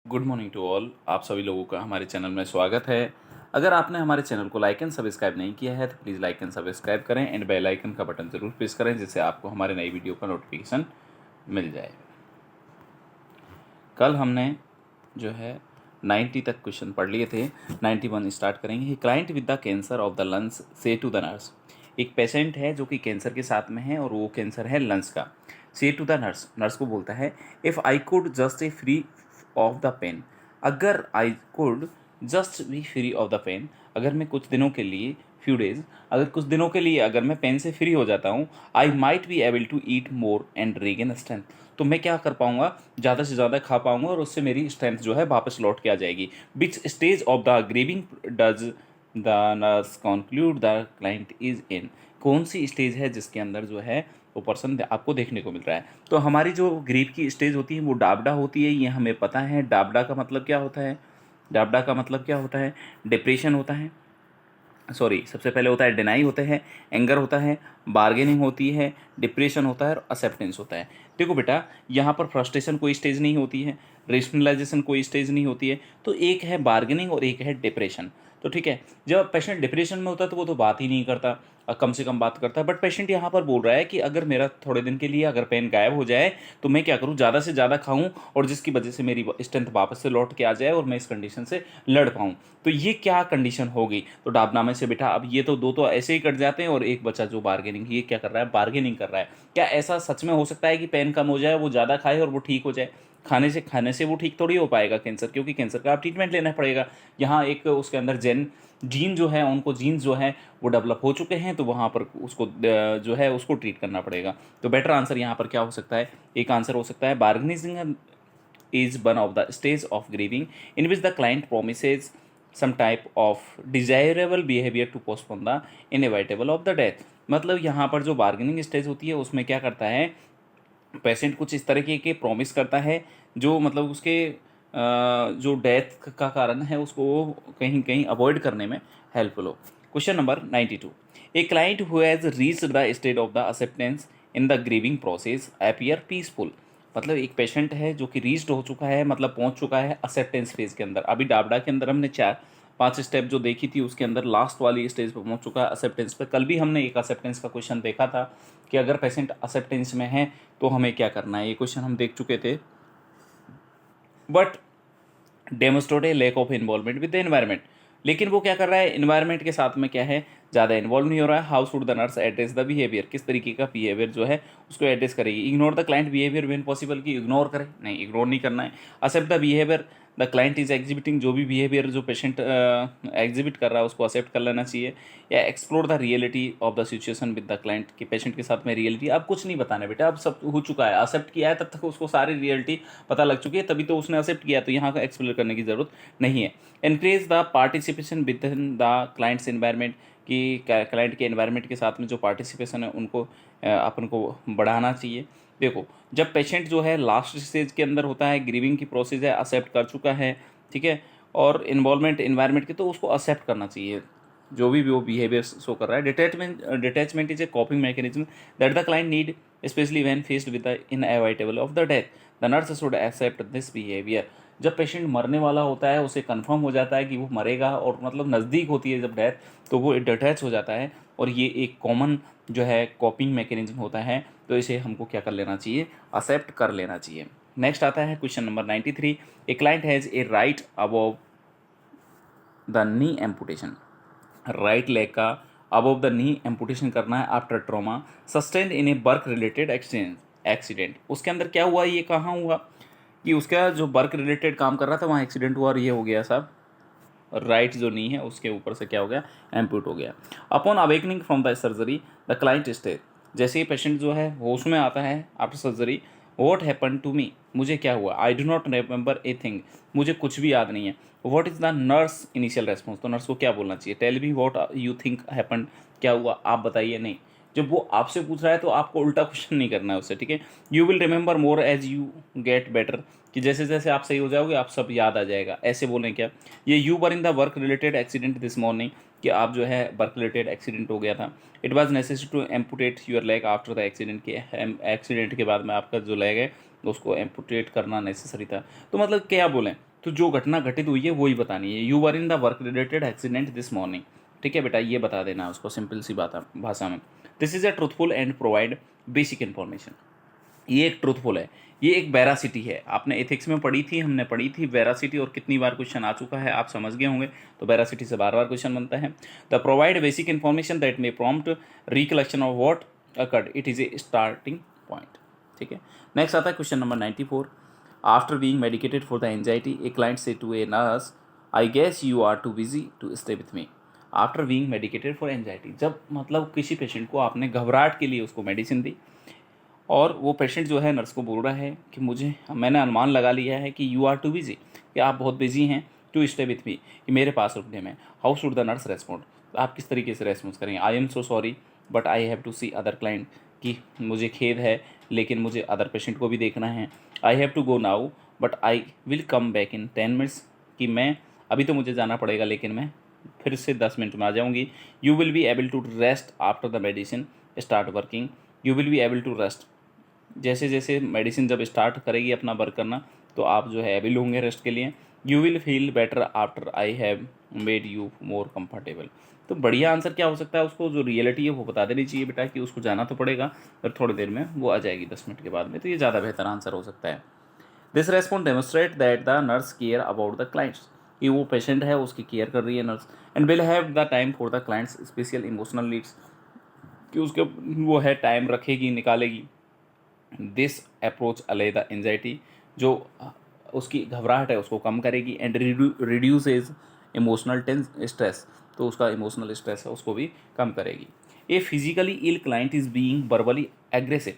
Good morning to all. आप सभी लोगों का हमारे चैनल में स्वागत है। अगर आपने हमारे चैनल को लाइक एंड सब्सक्राइब नहीं किया है तो प्लीज़ लाइक एंड सब्सक्राइब करें एंड बेल आइकन का बटन ज़रूर प्रेस करें जिससे आपको हमारे नई वीडियो का नोटिफिकेशन मिल जाए। कल हमने जो है 90 तक क्वेश्चन पढ़ लिए थे। 91 स्टार्ट करेंगे। Client with the cancer of the lungs से टू द नर्स। एक पेशेंट है जो कि कैंसर के साथ में है और वो कैंसर है लंग्स का। से टू द नर्स, नर्स को बोलता है if I could just a free of the pain. अगर I could just be free of the pain, अगर मैं कुछ दिनों के लिए फ्यू डेज, अगर कुछ दिनों के लिए अगर मैं पेन से फ्री हो जाता हूँ, I might be able to eat more and regain strength. तो मैं क्या कर पाऊंगा, ज़्यादा से ज़्यादा खा पाऊंगा और उससे मेरी स्ट्रेंथ जो है वापस लौट के आ जाएगी। Which stage of the grieving does the nurse conclude the client is in. कौन सी स्टेज है जिसके अंदर जो है वो पर्सन आपको देखने को मिल रहा है। तो हमारी जो ग्रीव की स्टेज होती है वो डाबडा होती है, ये हमें पता है। डाबडा का मतलब क्या होता है? डाबडा का मतलब क्या होता है? डिप्रेशन होता है, सॉरी, सबसे पहले होता है डिनाई होता है, एंगर होता है, बार्गेनिंग होती है, डिप्रेशन होता है और एक्सेप्टेंस होता है। देखो बेटा, यहाँ पर फ्रस्ट्रेशन कोई स्टेज नहीं होती है, रेशनलाइजेशन कोई स्टेज नहीं होती है, तो एक है बार्गेनिंग और एक है डिप्रेशन। तो ठीक है, जब पेशेंट डिप्रेशन में होता है तो वो तो बात ही नहीं करता, कम से कम बात करता है। बट पेशेंट यहाँ पर बोल रहा है कि अगर मेरा थोड़े दिन के लिए अगर पेन गायब हो जाए तो मैं क्या करूँ, ज़्यादा से ज़्यादा खाऊं और जिसकी वजह से मेरी स्ट्रेंथ वापस से लौट के आ जाए और मैं इस कंडीशन से लड़ पाऊँ। तो ये क्या कंडीशन होगी? तो डाबनामे से बेटा अब ये तो दो तो ऐसे ही कट जाते हैं और एक बचा जो बार्गेनिंग, ये क्या कर रहा है? बार्गेनिंग कर रहा है। क्या ऐसा सच में हो सकता है कि पेन कम हो जाए, वो ज़्यादा खाए और वो ठीक हो जाए? खाने से वो ठीक थोड़ी हो पाएगा कैंसर, क्योंकि कैंसर का आप ट्रीटमेंट लेना पड़ेगा। यहाँ एक उसके अंदर जीन जो है, उनको जीन्स जो है वो डेवलप हो चुके हैं, तो वहाँ पर उसको जो है उसको ट्रीट करना पड़ेगा। तो बेटर आंसर यहाँ पर क्या हो सकता है? एक आंसर हो सकता है bargaining is one of the stage of grieving in which the client promises some type of desirable behavior to postpone the inevitable of the death। मतलब यहाँ पर जो बार्गेनिंग स्टेज होती है उसमें क्या करता है, पेशेंट कुछ इस तरीके के प्रॉमिस करता है जो मतलब उसके जो डेथ का कारण है उसको कहीं कहीं अवॉइड करने में हेल्पफुल हो। Question number 92। A client who has reached the state of the acceptance in the grieving process appear peaceful. मतलब एक पेशेंट है जो कि रीच्ड हो चुका है, मतलब पहुंच चुका है एक्सेप्टेंस फेज के अंदर। अभी डाबडा के अंदर हमने 4-5 स्टेप जो देखी थी, उसके अंदर लास्ट वाली स्टेज पर पहुंच चुका है एक्सेप्टेंस पे। कल भी हमने एक एक्सेप्टेंस का क्वेश्चन देखा था कि अगर पेशेंट एक्सेप्टेंस में है तो हमें क्या करना है, ये क्वेश्चन हम देख चुके थे। But demonstrate a lack of involvement with the environment. लेकिन वो क्या कर रहा है, इन्वायरमेंट के साथ में क्या है, ज़्यादा इन्वॉल्व नहीं हो रहा है। How should the nurse address the behaviour, किस तरीके का बिहेवियर जो है उसको एड्रेस करेगी। Ignore the client behaviour when possible, की इग्नोर करे, नहीं इग्नोर नहीं करना है। Accept the behaviour the client is exhibiting, जो भी बिहेवियर जो पेशेंट एग्जिबिट कर रहा है उसको एक्सेप्ट कर लेना चाहिए। या explore the reality of the situation with the client, कि पेशेंट के साथ में रियलिटी, अब कुछ नहीं बताना बेटा, अब सब हो चुका है, एक्सेप्ट किया है, तब तक उसको सारी रियलिटी पता लग चुकी है, तभी तो उसने एक्सेप्ट किया, तो यहाँ का एक्सप्लोर करने की जरूरत नहीं है। Increase the participation with in the clients environment, कि क्लाइंट के एनवायरमेंट के साथ में जो पार्टिसिपेशन है उनको अपन को बढ़ाना चाहिए। देखो, जब पेशेंट जो है लास्ट स्टेज के अंदर होता है, ग्रीविंग की प्रोसेस है, एक्सेप्ट कर चुका है, ठीक है, और इन्वॉल्वमेंट इन्वायरमेंट की, तो उसको एक्सेप्ट करना चाहिए जो भी वो बिहेवियर शो कर रहा है। Detachment is a coping mechanism that the client need specially when faced with the inevitable of the death. The nurse should accept this behaviour. जब पेशेंट मरने वाला होता है, उसे कंफर्म हो जाता है कि वो मरेगा और मतलब नज़दीक होती है जब डेथ, तो वो डिटैच हो जाता है, और ये एक कॉमन जो है कॉपिंग मैकेनिज्म होता है, तो इसे हमको क्या कर लेना चाहिए, एक्सेप्ट कर लेना चाहिए। नेक्स्ट आता है question number 93। A client has a right above the knee amputation. Right leg का अबव द नी एम्पुटेशन करना है आफ्टर ट्रॉमा सस्टेन्ड इन ए वर्क रिलेटेड एक्सीडेंट। उसके अंदर क्या हुआ, ये कहाँ हुआ कि उसका जो वर्क रिलेटेड काम कर रहा था वहाँ एक्सीडेंट हुआ और ये हो गया साहब, राइट जो नी है उसके ऊपर से क्या हो गया, एम्प्यूट हो गया। Upon awakening from the surgery the client stage, जैसे ही पेशेंट जो है होश में आता है after surgery, what happen to me, मुझे क्या हुआ, I do not remember a thing, मुझे कुछ भी याद नहीं है। What is the nurse initial response, तो नर्स को क्या बोलना चाहिए, tell me what you think happen, क्या हुआ आप बताइए। नहीं, जब वो आपसे पूछ रहा है तो आपको उल्टा क्वेश्चन नहीं करना है उससे, ठीक है। You will remember more as you get better, कि जैसे जैसे आप सही हो जाओगे आप सब याद आ जाएगा, ऐसे बोलें क्या। ये you were in the work related accident this morning, कि आप जो है वर्क रिलेटेड एक्सीडेंट हो गया था। It was necessary to amputate your leg after the accident, के एक्सीडेंट के बाद में आपका जो लेग है उसको एम्पुटेट करना नेसेसरी था। तो मतलब क्या बोलें, तो जो घटना घटित हुई है वही बतानी है। You were in the work related accident this morning, ठीक है बेटा, ये बता देना उसको सिंपल सी बात भाषा में। This is a truthful and provide basic information, ये एक ट्रूथफुल है, ये एक वेरासिटी है। आपने एथिक्स में पढ़ी थी, हमने पढ़ी थी वेरासिटी, और कितनी बार क्वेश्चन आ चुका है आप समझ गए होंगे। तो वेरासिटी से बार बार क्वेश्चन बनता है। The provide basic information that may prompt recollection of what occurred, it is a starting point, ठीक है। नेक्स्ट आता है question number 94। After being medicated for the anxiety a client says to a nurse, I guess you are too busy to stay with me. After being medicated for anxiety, जब मतलब किसी patient को आपने घबराहट के लिए उसको मेडिसिन दी, और वो पेशेंट जो है नर्स को बोल रहा है कि मैंने अनुमान लगा लिया है कि यू आर टू बिजी, कि आप बहुत बिजी हैं, टू स्टे विथ मी, कि मेरे पास रुकने में। How should the nurse respond, आप किस तरीके से रेस्पॉन्स करेंगे। I am so sorry but I have to see other client, कि मुझे खेद है लेकिन मुझे अदर पेशेंट को भी देखना है। I have to go now but I will come back in 10 minutes, कि मैं अभी तो मुझे जाना पड़ेगा लेकिन मैं फिर से 10 मिनट में आ जाऊँगी। You will be able to rest after the medicine start working, you will be able to rest, जैसे जैसे मेडिसिन जब स्टार्ट करेगी अपना वर्क करना तो आप जो है एबल होंगे रेस्ट के लिए। You will feel better after I have made you more comfortable. तो बढ़िया आंसर क्या हो सकता है, उसको जो रियलिटी है वो बता देनी चाहिए बेटा, कि उसको जाना तो पड़ेगा और थोड़ी देर में वो आ जाएगी 10 मिनट के बाद में, तो ये ज़्यादा बेहतर आंसर हो सकता है। This response demonstrate that the nurse care about the clients, कि वो पेशेंट है उसकी केयर कर रही है nurse, and will have the time for the clients special emotional needs, कि उसके वो है टाइम रखेगी निकालेगी। दिस अप्रोच अले द एंजाइटी, जो उसकी घबराहट है उसको कम करेगी, एंड रिड्यूसेज इमोशनल स्ट्रेस, तो उसका इमोशनल स्ट्रेस है उसको भी कम करेगी। A physically ill client is being verbally aggressive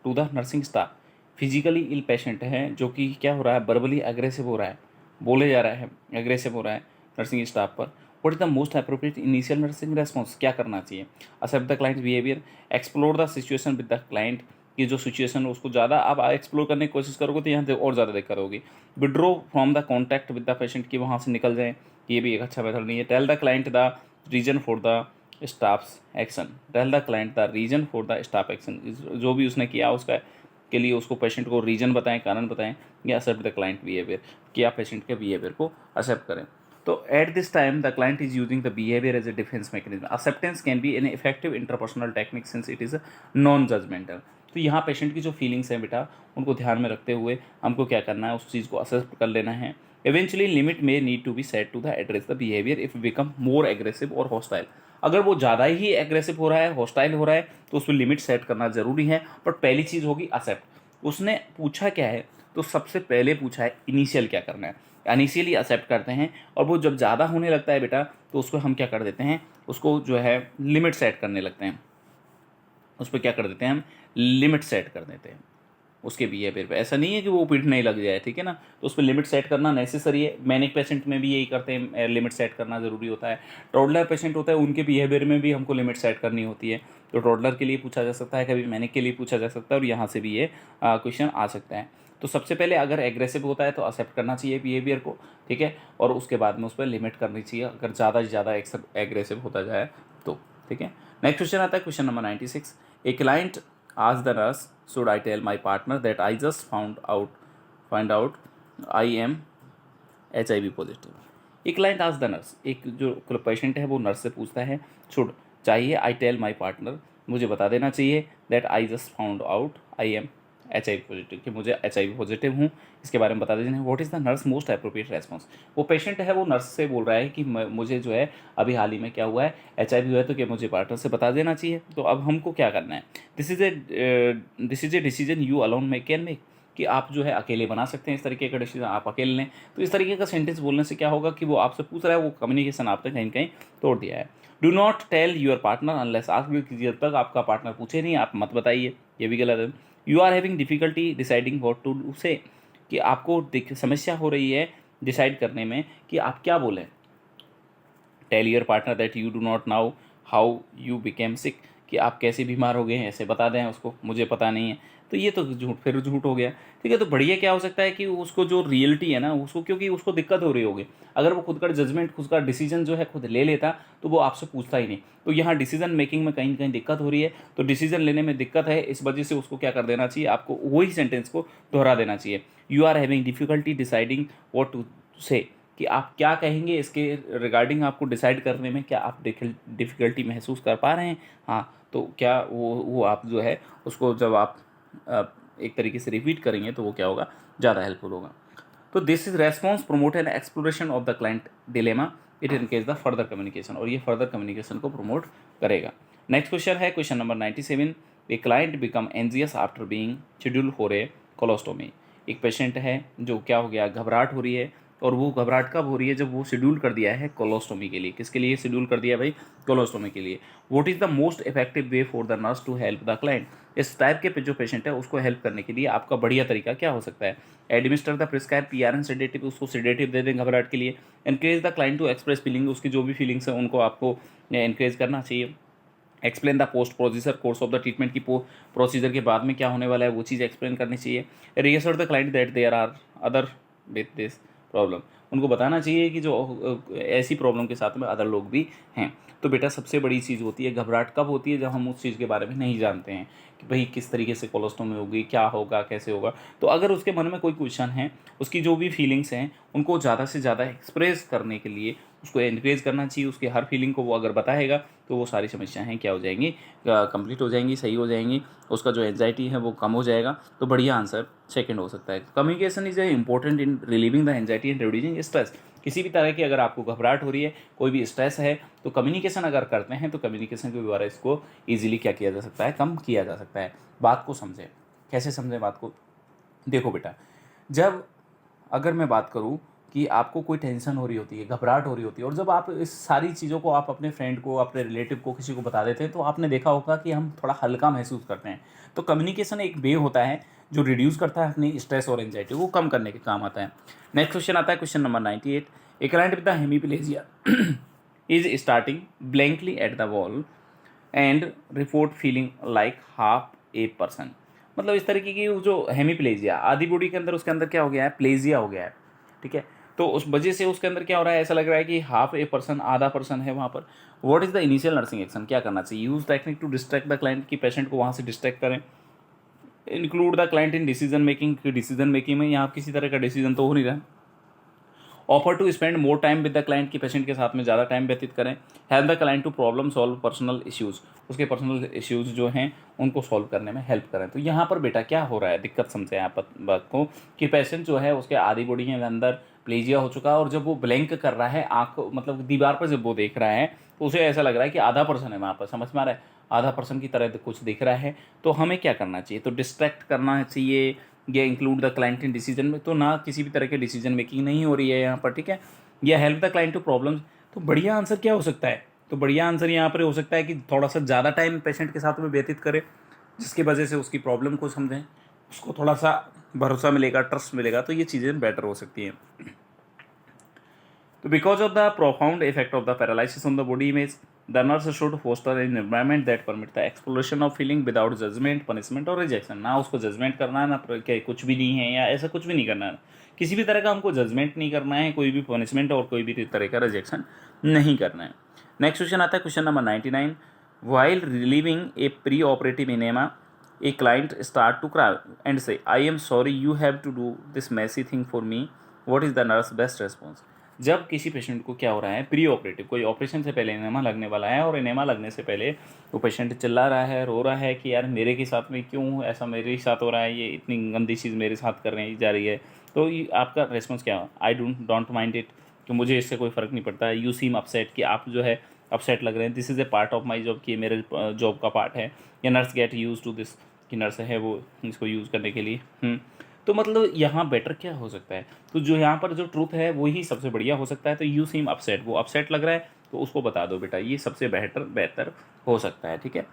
to the nursing staff, physically ill patient है जो कि क्या हो रहा है, वर्बली एग्रेसिव हो रहा है, बोले जा रहा है, एग्रेसिव हो रहा है नर्सिंग स्टाफ पर। What is the most appropriate initial nursing response, क्या करना चाहिए। Accept the client behaviour, explore the situation with the client, कि जो सिचुएशन है उसको ज़्यादा आप एक्सप्लोर करने की कोशिश करोगे तो यहाँ और ज़्यादा दिक्कत होगी। Withdraw from the contact with the patient, कि वहाँ से निकल जाए, ये भी एक अच्छा मेथड नहीं है। Tell the client the reason for the staffs action, tell the client the reason for the staff action, जो भी उसने किया उसका के लिए उसको पेशेंट को रीजन बताएं, कारण बताएं, या एक्सेप्ट द क्लाइंट बिहेवियर, कि आप पेशेंट के बिहेवियर को एक्सेप्ट करें। तो at this time the client is using the behaviour as a defence mechanism, acceptance can be an effective interpersonal technique since it is non judgemental. तो यहाँ patient की जो फीलिंग्स हैं बेटा उनको ध्यान में रखते हुए हमको क्या करना है, उस चीज़ को एक्सेप्ट कर लेना है। इवेंचुअली लिमिट में need to be set to the address the behaviour if become more aggressive और हॉस्टाइल, अगर वो ज़्यादा ही एग्रेसिव हो रहा है, हॉस्टाइल हो रहा है, तो उस पर लिमिट सेट करना जरूरी है। बट पहली चीज़ होगी एक्सेप्ट। उसने पूछा क्या है, तो सबसे पहले पूछा है इनिशियल क्या करना है, इनिशियली एक्सेप्ट करते हैं, और वो जब ज़्यादा होने लगता है बेटा तो उसको हम क्या कर देते हैं, उसको जो है लिमिट सेट करने लगते हैं, उस पर क्या कर देते हैं हम, लिमिट सेट कर देते हैं उसके बिहेवियर पे। ऐसा नहीं है कि वो पीटने ही लग जाए, ठीक है ना, तो उस पर लिमिट सेट करना नेसेसरी है। मैनिक पेशेंट में भी यही करते हैं, लिमिट सेट करना ज़रूरी होता है। टोडलर पेशेंट होता है उनके बिहेवियर में भी हमको लिमिट सेट करनी होती है। तो टोडलर के लिए पूछा जा सकता है, कभी मैनिक के लिए पूछा जा सकता है, और यहाँ से भी ये क्वेश्चन आ सकता है। तो सबसे पहले अगर एग्रेसिव होता है तो एक्सेप्ट करना चाहिए बिहेवियर को, ठीक है, और उसके बाद में उस पर लिमिट करनी चाहिए अगर ज़्यादा से ज़्यादा एग्रेसिव होता जाए तो, ठीक है। नेक्स्ट क्वेश्चन आता है क्वेश्चन नंबर 96। ए क्लाइंट आज the nurse should I tell my partner that I just find out I am HIV positive. एक क्लाइंट आज द नर्स, एक जो पेशेंट है वो नर्स से पूछता है, शुड चाहिए आई टेल माई पार्टनर, मुझे बता देना चाहिए, that I just found out I am HIV positive, कि मुझे HIV पॉजिटिव हूँ, इसके बारे में बता दीजिए। What is the nurse most appropriate response, वो पेशेंट है वो नर्स से बोल रहा है कि मुझे जो है अभी हाल ही में क्या हुआ है, HIV हुआ है, तो क्या मुझे पार्टनर से बता देना चाहिए। तो अब हमको क्या करना है, this is a decision you alone can make, कि आप जो है अकेले बना सकते हैं इस तरीके का डिसीजन, आप अकेले लें। तो इस तरीके का सेंटेंस बोलने से क्या होगा कि वो आपसे पूछ रहा है, वो कम्युनिकेशन आपने कहीं कहीं तोड़ दिया है। Do not tell your partner unless asked, जब तक आपका पार्टनर पूछे नहीं आप मत बताइए, ये भी गलत है। You are having difficulty deciding what to do say, कि आपको समस्या हो रही है डिसाइड करने में कि आप क्या बोलें। Tell your partner that you do not know how you became sick, कि आप कैसे बीमार हो गए हैं, ऐसे बता दें उसको, मुझे पता नहीं है। तो ये तो फिर झूठ हो गया, ठीक है। तो बढ़िया क्या हो सकता है कि उसको जो रियलिटी है ना उसको, क्योंकि उसको दिक्कत हो रही होगी, अगर वो खुद का जजमेंट, खुद का डिसीजन जो है खुद ले लेता तो वो आपसे पूछता ही नहीं। तो यहाँ डिसीजन मेकिंग में कहीं कहीं दिक्कत हो रही है, तो डिसीजन लेने में दिक्कत है, इस वजह से उसको क्या कर देना चाहिए, आपको वही सेंटेंस को दोहरा देना चाहिए। You are having difficulty deciding what to say कि आप क्या कहेंगे इसके रिगार्डिंग, आपको डिसाइड करने में क्या आप डिफ़िकल्टी महसूस कर पा रहे हैं। हाँ, तो क्या वो आप जो है उसको जब आप एक तरीके से रिपीट करेंगे तो वो क्या होगा, ज़्यादा हेल्पफुल होगा। तो this is response promote an exploration of the client dilemma, it engage the further communication, और ये फर्दर कम्युनिकेशन को प्रमोट करेगा। नेक्स्ट क्वेश्चन है question number 97। A client become anxious after being schedule for a colostomy. एक patient है जो क्या हो गया, घबराहट हो रही है, और वो घबराहट कब हो रही है, जब वो शेड्यूल कर दिया है कोलोस्टोमी के लिए। किसके लिए शेड्यूल कर दिया भाई, कोलोस्टोमी के लिए। What is the most effective way for the nurse to help the client. इस टाइप के जो पेशेंट है उसको हेल्प करने के लिए आपका बढ़िया तरीका क्या हो सकता है, administer the prescribe PRN sedative, उसको सेडेटिव दे दें घबराहट के लिए। Encourage the client to express feeling, उसकी जो भी फीलिंग्स हैं उनको आपको एनकरेज करना चाहिए। Explain the post procedure course of the treatment की प्रोसीजर के बाद में क्या होने वाला है वो चीज़ एक्सप्लेन करनी चाहिए। Reassure the client that there are other with this problem, उनको बताना चाहिए कि जो ऐसी प्रॉब्लम के साथ में अदर लोग भी हैं। तो बेटा सबसे बड़ी चीज़ होती है घबराहट कब होती है, जब हम उस चीज़ के बारे में नहीं जानते हैं कि भाई किस तरीके से कोलोस्टोमी होगी, क्या होगा, कैसे होगा। तो अगर उसके मन में कोई क्वेश्चन है, उसकी जो भी फीलिंग्स हैं उनको ज़्यादा से ज़्यादा एक्सप्रेस करने के लिए उसको एनकरेज करना चाहिए। उसकी हर फीलिंग को वो अगर बताएगा तो वो सारी समस्याएं क्या हो जाएंगी, कंप्लीट हो जाएंगी, सही हो जाएंगी। उसका जो एंजाइटी है वो कम हो जाएगा। तो बढ़िया आंसर सेकंड हो सकता है। Communication is important in relieving the anxiety and reducing stress. किसी भी तरह की अगर आपको घबराहट हो रही है, कोई भी स्ट्रेस है, तो कम्युनिकेशन अगर करते हैं तो कम्युनिकेशन के द्वारा इसको ईजिली क्या किया जा सकता है, कम किया जा सकता है। बात को समझें, कैसे समझें बात को। देखो बेटा, जब अगर मैं बात करूँ कि आपको कोई टेंशन हो रही होती है, घबराहट हो रही होती है, और जब आप इस सारी चीज़ों को आप अपने फ्रेंड को, अपने रिलेटिव को, किसी को बता देते हैं, तो आपने देखा होगा कि हम थोड़ा हल्का महसूस करते हैं। तो कम्युनिकेशन एक वे होता है जो रिड्यूस करता है अपनी स्ट्रेस और एंजाइटी को कम करने के काम आता है। नेक्स्ट क्वेश्चन आता है question number 98। A client with the hemiplegia is starting blankly at the wall and report feeling like half a person. मतलब इस तरीके की वो जो हेमीप्लेजिया, आधी बॉडी के अंदर उसके अंदर क्या हो गया है, प्लेजिया हो गया है, ठीक है। तो उस वजह से उसके अंदर क्या हो रहा है, ऐसा लग रहा है कि हाफ ए पर्सन, आधा पर्सन है वहाँ पर। What is the initial nursing action, क्या करना चाहिए। Use technique to distract the client, की पेशेंट को वहाँ से डिस्ट्रैक्ट करें। Include the client in decision making, की डिसीजन मेकिंग में यहाँ किसी तरह का डिसीजन तो हो नहीं रहा। Offer to spend more time with the client, की पेशेंट के साथ में ज़्यादा टाइम व्यतीत करें। Help the client to problem solve personal issues, उसके पर्सनल इश्यूज़ जो हैं उनको सॉल्व करने में हेल्प करें। तो यहाँ पर बेटा क्या हो रहा है, दिक्कत समझे आप बात को, कि पेशेंट जो है उसके आधी बॉडी के अंदर प्लेजिया हो चुका है, और जब वो ब्लैंक कर रहा है आँख, मतलब दीवार पर जब वो देख रहा है तो उसे ऐसा लग रहा है कि आधा पर्सन है वहाँ पर, समझ में आ रहा है, आधा पर्सन की तरह कुछ दिख रहा है। तो हमें क्या करना चाहिए, तो डिस्ट्रैक्ट करना चाहिए, या include the client in decision में, तो ना किसी भी तरह के डिसीजन मेकिंग नहीं हो रही है यहाँ पर, ठीक है। या help the client to problems, तो बढ़िया आंसर क्या हो सकता है, तो बढ़िया आंसर यहाँ पर हो सकता है कि थोड़ा सा ज़्यादा टाइम पेशेंट के साथ में व्यतीत करें, जिसकी वजह से उसकी प्रॉब्लम को समझें, उसको थोड़ा सा भरोसा मिलेगा, ट्रस्ट मिलेगा, तो ये चीज़ें बेटर हो सकती हैं। तो because of the profound effect of the paralysis on the body image, the nurse should foster an environment that permit the exploration of feeling without judgement, punishment और रिजेक्शन। ना उसको जजमेंट करना है, ना कि कुछ भी नहीं है, या ऐसा कुछ भी नहीं करना है, किसी भी तरह का हमको जजमेंट नहीं करना है, कोई भी पनिशमेंट और कोई भी तरह का रिजेक्शन नहीं करना है। नेक्स्ट क्वेश्चन आता है question number 99। While relieving a pre operative enema, a client start to cry and say I am sorry you have to do this messy thing for me, what is the nurse best response. जब किसी patient को क्या हो रहा है, pre operative, कोई operation से पहले इनेमा लगने वाला है, और इनेमा लगने से पहले वो पेशेंट चिल्ला रहा है, रो रहा है कि यार मेरे के साथ में क्यों ऐसा मेरे ही साथ हो रहा है, ये इतनी गंदी चीज़ मेरे साथ कर रही जा रही है। तो आपका रेस्पॉन्स क्या हो, आई डोंट माइंड इट, कि मुझे इससे कोई फ़र्क नहीं पड़ता है। यू सीम अपसेट, कि आप जो है अपसेट लग रहे हैं। This is a part of my job, कि मेरे जॉब का पार्ट है। या nurse get use to this, कि नर्स है वो इसको यूज़ करने के लिए। तो मतलब यहाँ बेटर क्या हो सकता है, तो जो यहाँ पर जो ट्रूथ है वही सबसे बढ़िया हो सकता है। तो यू सीम अपसेट, वो अपसेट लग रहा है तो उसको बता दो बेटा, ये सबसे बेहतर हो सकता है, ठीक है।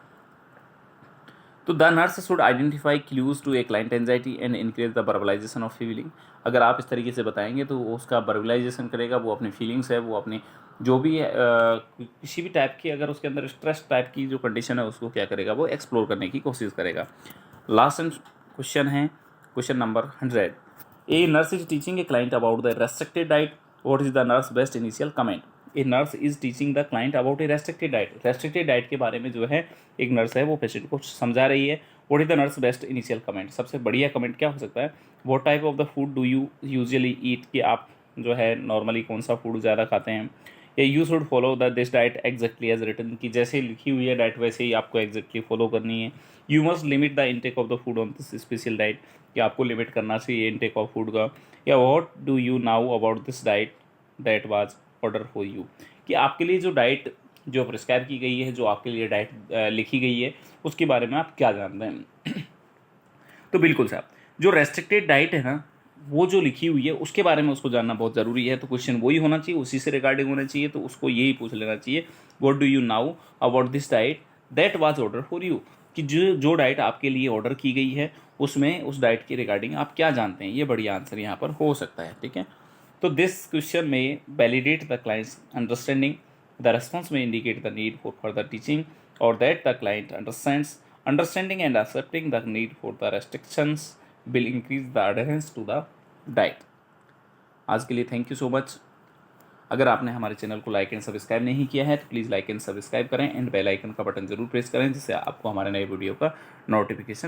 तो the nurse should identify clues to a client anxiety and increase the verbalization of feeling. अगर आप इस तरीके से बताएंगे तो उसका वर्बलाइजेशन करेगा, वो अपनी फीलिंग्स है, वो अपनी जो भी किसी भी टाइप की अगर उसके अंदर स्ट्रेस टाइप की जो कंडीशन है उसको क्या करेगा, वो एक्सप्लोर करने की कोशिश करेगा। लास्ट क्वेश्चन है question number 100। A nurse is teaching a client about the restricted diet, what is the nurse best initial comment. A nurse is teaching the client about A restricted diet, restricted diet के बारे में जो है एक nurse है वो patient को समझा रही है। What is the nurse best initial comment, सबसे बढ़िया कमेंट क्या हो सकता है। What type of the food do you usually eat, कि आप जो है नॉर्मली कौन सा फूड ज़्यादा खाते हैं, या you should follow the this diet exactly as written, कि जैसे लिखी हुई है डाइट वैसे ही आपको एग्जैक्टली फॉलो करनी है। You must limit the intake of the food on this special diet, कि आपको लिमिट करना चाहिए इनटेक ऑफ फूड का। या what do you now about this diet that was order for you, कि आपके लिए जो डाइट जो प्रिस्क्राइब की गई है, जो आपके लिए डाइट लिखी गई है, उसके बारे में आप क्या जानते हैं। तो बिल्कुल साहब, जो रेस्ट्रिक्टेड डाइट है ना, वो जो लिखी हुई है उसके बारे में उसको जानना बहुत ज़रूरी है। तो क्वेश्चन वही होना चाहिए, उसी से रिगार्डिंग होना चाहिए। तो उसको यही पूछ लेना चाहिए, what do you now about this diet that was order for you, कि जो जो डाइट आपके लिए ऑर्डर की गई है उसमें उस डाइट के रिगार्डिंग आप क्या जानते हैं। ये बढ़िया आंसर यहाँ पर हो सकता है, ठीक है। तो दिस क्वेश्चन में validate the client's understanding, the response में indicate the need for further teaching और that the client understands, understanding and accepting the need for the restrictions will increase the adherence to the diet। आज के लिए thank you so much. अगर आपने हमारे channel को like and subscribe नहीं किया है तो प्लीज़ लाइक एंड सब्सक्राइब करें एंड बेल आइकन का बटन जरूर प्रेस करें, जिससे आपको हमारे नए वीडियो का नोटिफिकेशन